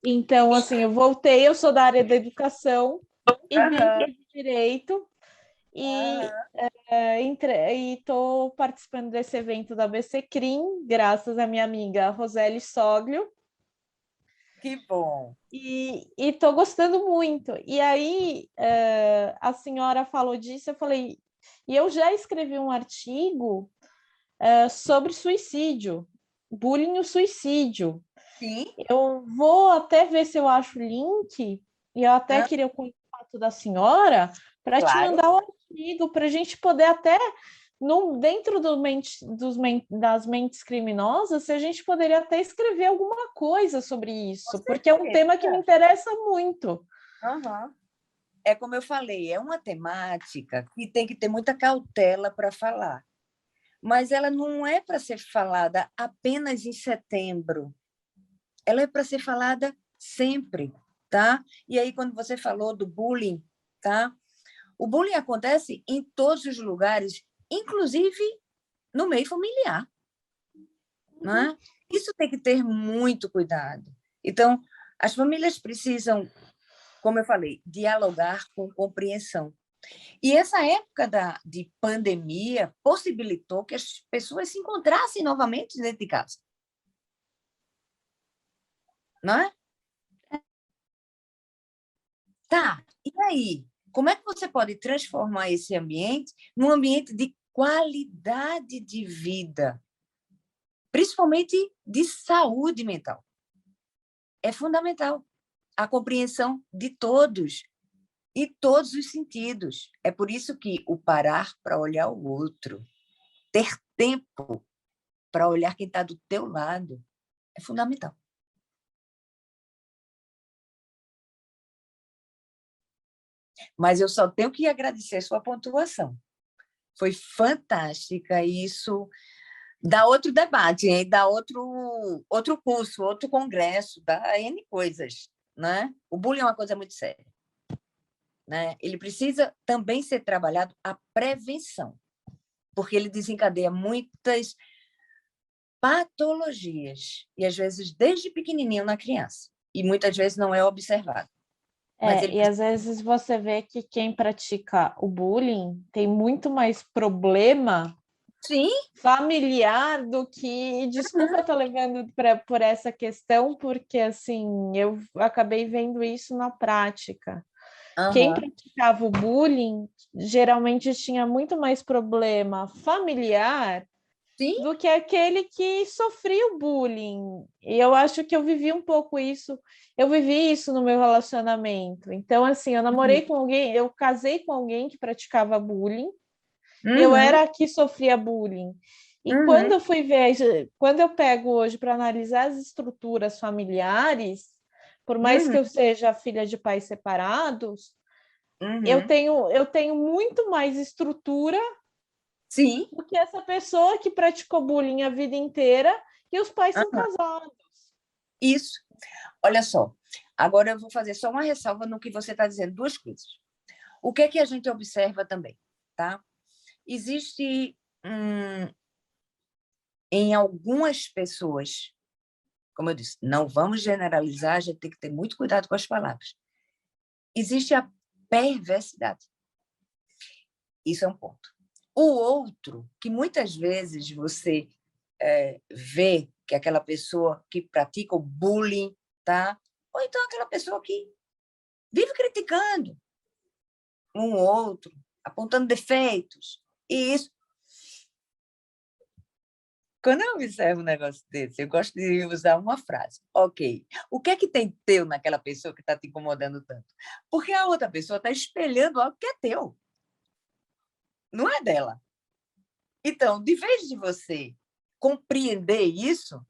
Então, assim, eu voltei, eu sou da área da educação e vim para o direito e estou participando desse evento da BC Crim, graças à minha amiga Roseli Soglio. Que bom! E estou gostando muito. E aí, a senhora falou disso, eu falei, e eu já escrevi um artigo sobre suicídio, bullying e suicídio. Sim. Eu vou até ver se eu acho o link, e eu até queria o contato da senhora para te mandar o artigo, para a gente poder até, dentro das mentes criminosas, se a gente poderia até escrever alguma coisa sobre isso, porque é um tema que me interessa muito. Uhum. É como eu falei, é uma temática que tem que ter muita cautela para falar. Mas ela não é para ser falada apenas em setembro. Ela é para ser falada sempre, tá? E aí, quando você falou do bullying, tá? O bullying acontece em todos os lugares, inclusive no meio familiar, né? Isso tem que ter muito cuidado. Então, as famílias precisam, como eu falei, dialogar com compreensão. E essa época de pandemia possibilitou que as pessoas se encontrassem novamente dentro de casa. Não é? Tá, e aí? Como é que você pode transformar esse ambiente num ambiente de qualidade de vida, principalmente de saúde mental? É fundamental a compreensão de todos e todos os sentidos. É por isso que o parar para olhar o outro, ter tempo para olhar quem está do teu lado, é fundamental. Mas eu só tenho que agradecer a sua pontuação. Foi fantástica, e isso dá outro debate, hein? Dá outro curso, outro congresso, dá N coisas, né? O bullying é uma coisa muito séria, né? Ele precisa também ser trabalhado a prevenção, porque ele desencadeia patologias, e às vezes desde pequenininho na criança, e muitas vezes não é observado. Mas ele E às vezes você vê que quem pratica o bullying tem muito mais problema Sim, familiar do que. Desculpa, eu tô levando por essa questão, porque assim, eu acabei vendo isso na prática. Quem aham, praticava o bullying geralmente tinha muito mais problema familiar sim, do que aquele que sofria o bullying. E eu acho que eu vivi um pouco isso, eu vivi isso no meu relacionamento. Então, assim, eu namorei com alguém, eu casei com alguém que praticava bullying, e eu uhum, era a que sofria bullying. E quando uhum, eu fui ver, quando eu pego hoje para analisar as estruturas familiares, por mais que uhum, eu seja filha de pais separados, uhum, eu tenho muito mais estrutura sim, do que essa pessoa que praticou bullying a vida inteira e os pais são aham, casados. isso. Olha só, agora eu vou fazer só uma ressalva no que você está dizendo, duas coisas. O que é que a gente observa também, tá? Existe em algumas pessoas, como eu disse, não vamos generalizar, a gente tem que ter muito cuidado com as palavras. Existe a perversidade. Isso é um ponto. O outro, que muitas vezes você vê que aquela pessoa que pratica o bullying, tá? Ou então aquela pessoa que vive criticando um outro, apontando defeitos. E isso. Quando eu observo um negócio desse, eu gosto de usar uma frase. Ok, o que é que tem teu naquela pessoa que está te incomodando tanto? Porque a outra pessoa está espelhando algo que é teu, não é dela. Então, de vez de você compreender isso,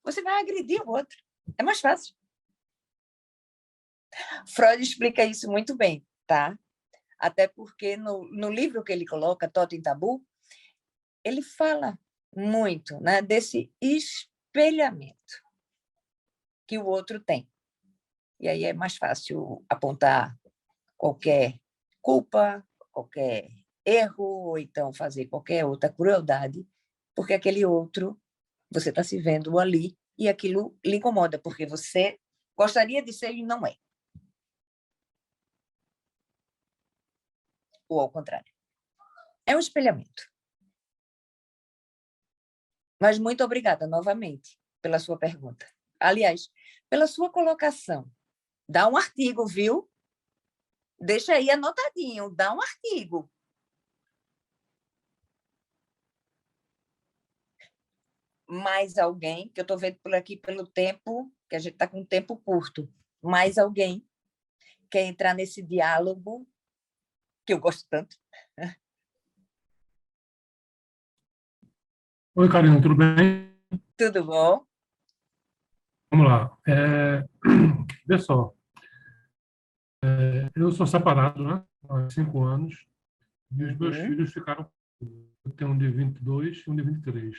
você vai agredir o outro. É mais fácil. Freud explica isso muito bem, tá? Até porque no livro que ele coloca, Totem Tabu, ele fala muito, né, desse espelhamento que o outro tem. E aí é mais fácil apontar qualquer culpa, qualquer erro, ou então fazer qualquer outra crueldade, porque aquele outro, você está se vendo ali e aquilo lhe incomoda, porque você gostaria de ser e não é. Ou ao contrário. É um espelhamento. Mas muito obrigada novamente pela sua pergunta. Aliás, pela sua colocação. Dá um artigo, viu? Deixa aí anotadinho, dá um artigo. Mais alguém, que eu estou vendo por aqui pelo tempo, que a gente está com um tempo curto, mais alguém quer entrar nesse diálogo, que eu gosto tanto? Oi, Karina, tudo bem? Tudo bom? Vamos lá. Vê só, eu sou separado, né, há 5 anos, e os meus Uhum, filhos ficaram. Eu tenho um de 22 e um de 23.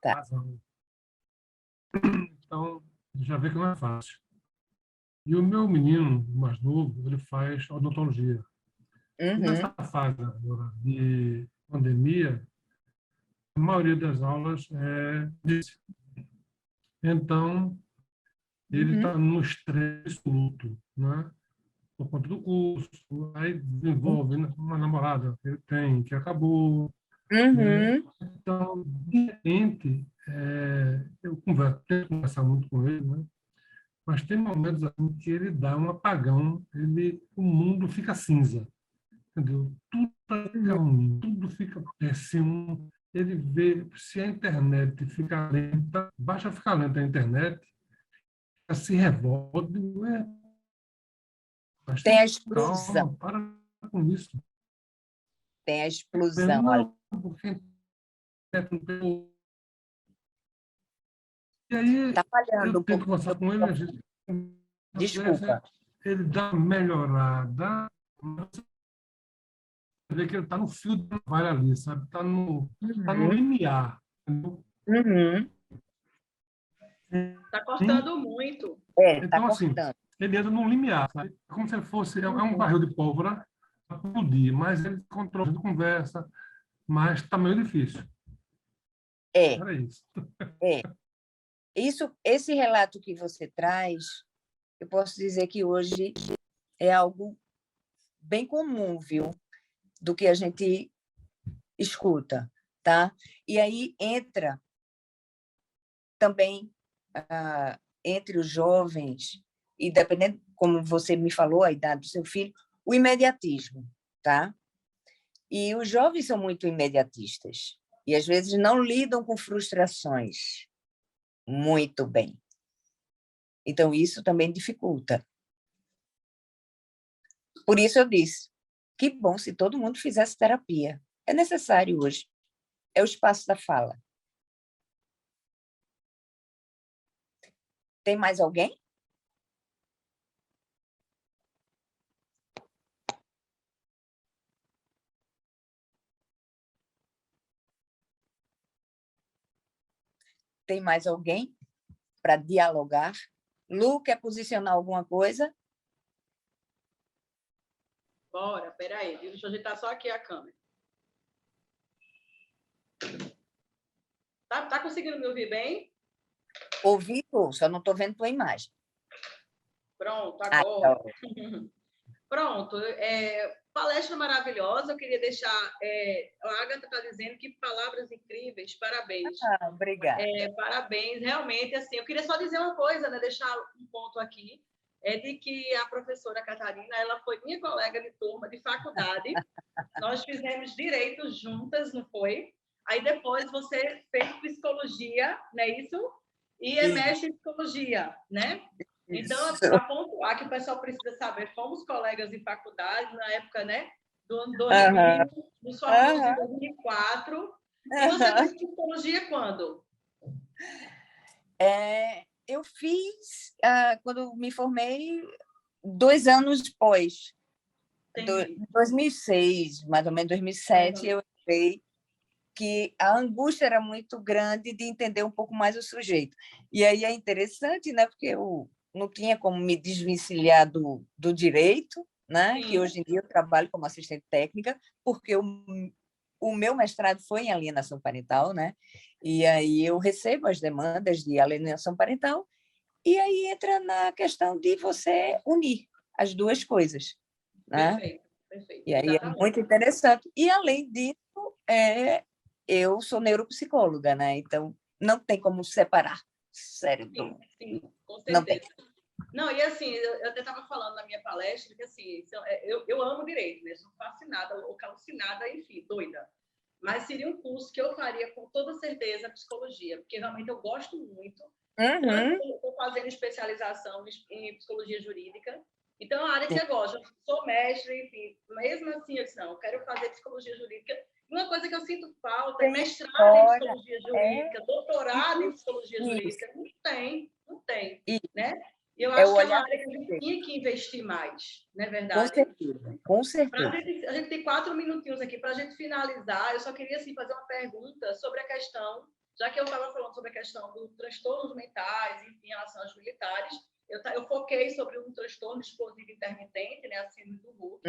tá. Casam. Então, já vê que não é fácil. E o meu menino, mais novo, ele faz odontologia. E nessa Uhum, fase agora de pandemia, a maioria das aulas é disso. Então, ele uhum, está no estresse absoluto, né? Por conta do curso, aí desenvolve uma namorada que ele tem, que acabou, né? uhum, Então, de repente, eu tento conversar muito com ele, né? Mas tem momentos assim que ele dá um apagão, o mundo fica cinza, entendeu? Tudo fica uhum. ruim, tudo fica péssimo. Ele vê, se a internet fica lenta, baixa ficar lenta a internet, se revolta, mas Tem a calma, explosão, para com isso. tem a explosão ali. Não, porque e aí Está falhando eu um tento pouquinho conversar do com ele, a gente desculpa. conversa, ele dá uma melhorada, mas você vê que ele está no fio da navalha ali, sabe? Tá no Uhum, limiar. Entendeu? uhum. Está Sim. cortando muito. Está Então, assim, cortando. ele entra num limiar, sabe? É como se fosse, é um barril de pólvora para explodir, mas ele controla, conversa, mas está meio difícil. Era isso. É. Esse relato que você traz, eu posso dizer que hoje é algo bem comum, viu? Do que a gente escuta, tá? E aí entra também entre os jovens, e dependendo, como você me falou, a idade do seu filho, o imediatismo, tá? E os jovens são muito imediatistas e às vezes não lidam com frustrações muito bem. Então isso também dificulta. Por isso eu disse, que bom se todo mundo fizesse terapia. É necessário hoje. É o espaço da fala. Tem mais alguém? Tem mais alguém para dialogar? Lu, quer posicionar alguma coisa? Bora, peraí, deixa eu ajeitar só aqui a câmera. Tá conseguindo me ouvir bem? Ouvi, só não estou vendo tua imagem. Pronto, agora. Tá. Pronto, palestra maravilhosa. Eu queria deixar. A Agatha está dizendo que palavras incríveis, parabéns. Obrigada. Parabéns, realmente. Assim, eu queria só dizer uma coisa, né, deixar um ponto aqui, de que a professora Catarina, ela foi minha colega de turma de faculdade. Nós fizemos direito juntas, não foi? Aí depois você fez psicologia, não é isso? E é mestre em psicologia, né? Então, para pontuar que o pessoal precisa saber, fomos colegas de faculdade na época, né? Do ano 2000, nos formamos em 2004. E você fez psicologia quando? Eu fiz, quando me formei, 2 anos depois. Em 2006, mais ou menos 2007, eu entrei, que a angústia era muito grande de entender um pouco mais o sujeito. E aí é interessante, né? Porque eu não tinha como me desvencilhar do direito, né? Que hoje em dia eu trabalho como assistente técnica, porque o meu mestrado foi em alienação parental, né? E aí eu recebo as demandas de alienação parental, e aí entra na questão de você unir as duas coisas, né? Perfeito, perfeito. E aí é muito interessante. E, além disso, eu sou neuropsicóloga, né? Então, não tem como separar cérebro. Sim, com certeza. Não tem. Não, e assim, eu até estava falando na minha palestra que assim, eu amo direito, né? Sou fascinada, ou calcinada, enfim, doida. Mas seria um curso que eu faria com toda certeza psicologia, porque realmente eu gosto muito. Estou fazendo especialização em psicologia jurídica, então é a área que eu gosto. Eu sou mestre, enfim, mesmo assim, eu disse, não, eu quero fazer psicologia jurídica. Uma coisa que eu sinto falta é mestrado em psicologia jurídica, doutorado em psicologia jurídica. Não tem, né? E eu acho que é uma área que a gente tinha que investir mais, não é verdade? Com certeza. A gente tem 4 minutinhos aqui para a gente finalizar. Eu só queria assim, fazer uma pergunta sobre a questão, já que eu estava falando sobre a questão dos transtornos mentais em relação aos militares. Eu foquei sobre um transtorno explosivo intermitente, né, a síndrome do Hulk.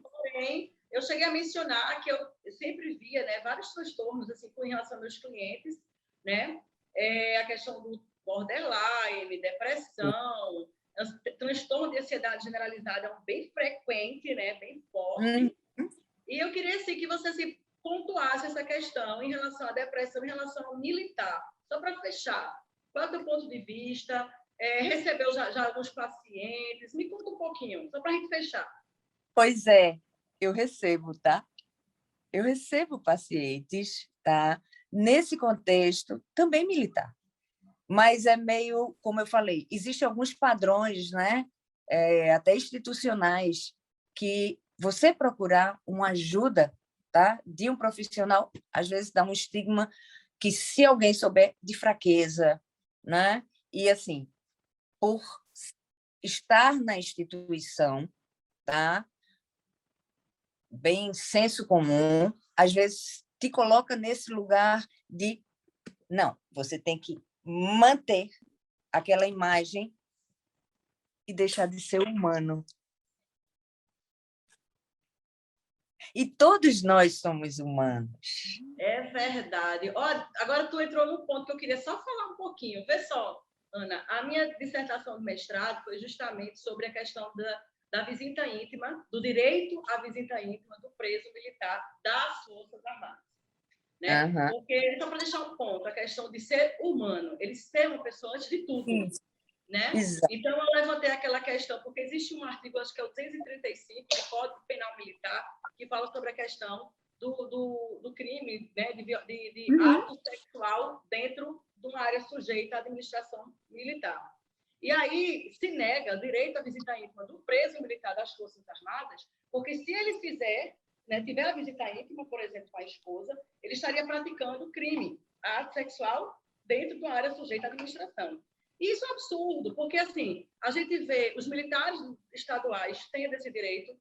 Porém, eu cheguei a mencionar que eu sempre via, né, vários transtornos assim, com relação aos meus clientes, né? A questão do borderline, depressão, transtorno de ansiedade generalizada é bem frequente, né, bem forte. E eu queria assim, que você se pontuasse essa questão em relação à depressão, em relação ao militar. Só para fechar, qual é o teu ponto de vista? Recebeu já alguns pacientes? Me conta um pouquinho, só para a gente fechar. Pois é, eu recebo, tá? Eu recebo pacientes, tá? Nesse contexto, também militar. Mas é meio, como eu falei, existem alguns padrões, né? Até institucionais, que você procurar uma ajuda, tá? De um profissional, às vezes dá um estigma que, se alguém souber, de fraqueza, né? E, assim, por estar na instituição, tá? Bem senso comum, às vezes te coloca nesse lugar de não, você tem que manter aquela imagem e deixar de ser humano. E todos nós somos humanos. É verdade. Ó, agora tu entrou num ponto que eu queria só falar um pouquinho. Vê só, Ana, a minha dissertação de mestrado foi justamente sobre a questão da visita íntima, do direito à visita íntima do preso militar das Forças Armadas. Né? Uhum. Porque, só para deixar um ponto, a questão de ser humano, ele ser uma pessoa antes de tudo. Isso. Né? Exato. Então, eu levantei aquela questão, porque existe um artigo, acho que é o 235 do Código Penal Militar, que fala sobre a questão do crime, né? de ato sexual dentro de uma área sujeita à administração militar. E aí se nega o direito à visita íntima do preso militar das Forças Armadas, porque se ele fizer, né, tiver a visita íntima, por exemplo, com a esposa, ele estaria praticando crime, ato sexual, dentro de uma área sujeita à administração. E isso é absurdo, porque assim, a gente vê os militares estaduais tendo esse direito,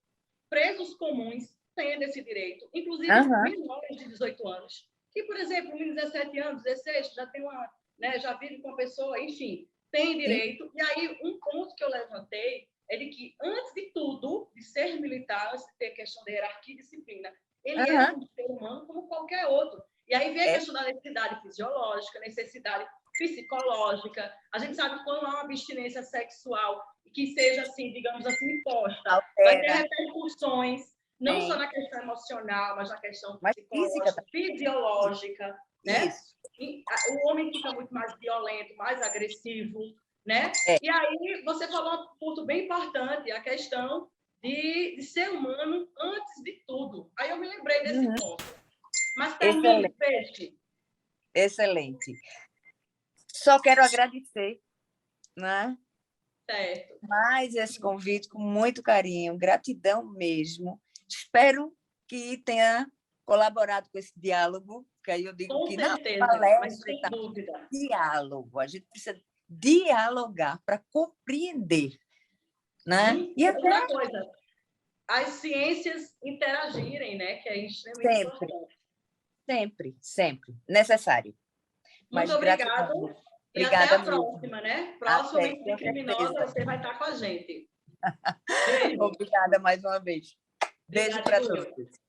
presos comuns tendo esse direito, inclusive menores de 18 anos, que, por exemplo, um menino de 17 anos, 16, já tem uma, né, já vive com uma pessoa, enfim, tem direito. E aí, um ponto que eu levantei é de que, antes de tudo, de ser militar, antes de ter questão de hierarquia e disciplina, ele é um ser humano como qualquer outro. E aí vem a questão da necessidade fisiológica, necessidade psicológica. A gente sabe que quando há uma abstinência sexual que seja, assim, digamos assim, imposta, vai ter repercussões, não só na questão emocional, mas na questão psicológica, fisiológica, né? E o homem fica muito mais violento, mais agressivo, né? E aí você falou um ponto bem importante, a questão de ser humano antes de tudo. Aí eu me lembrei desse ponto. Mas termine, Peixe. Excelente. Só quero agradecer, né? Certo. Mais esse convite com muito carinho, gratidão mesmo. Espero que tenha colaborado com esse diálogo, que aí eu digo com que certeza, não palestra, sem dúvida. Diálogo. A gente precisa dialogar para compreender, né? E até outra coisa, as ciências interagirem, né? Que é extremamente importante. Sempre necessário. Muito obrigada. E Obrigada até a próxima, né? Próxima Mente Criminosa, você vai estar com a gente. Beijo. Obrigada mais uma vez. Beijo para todos.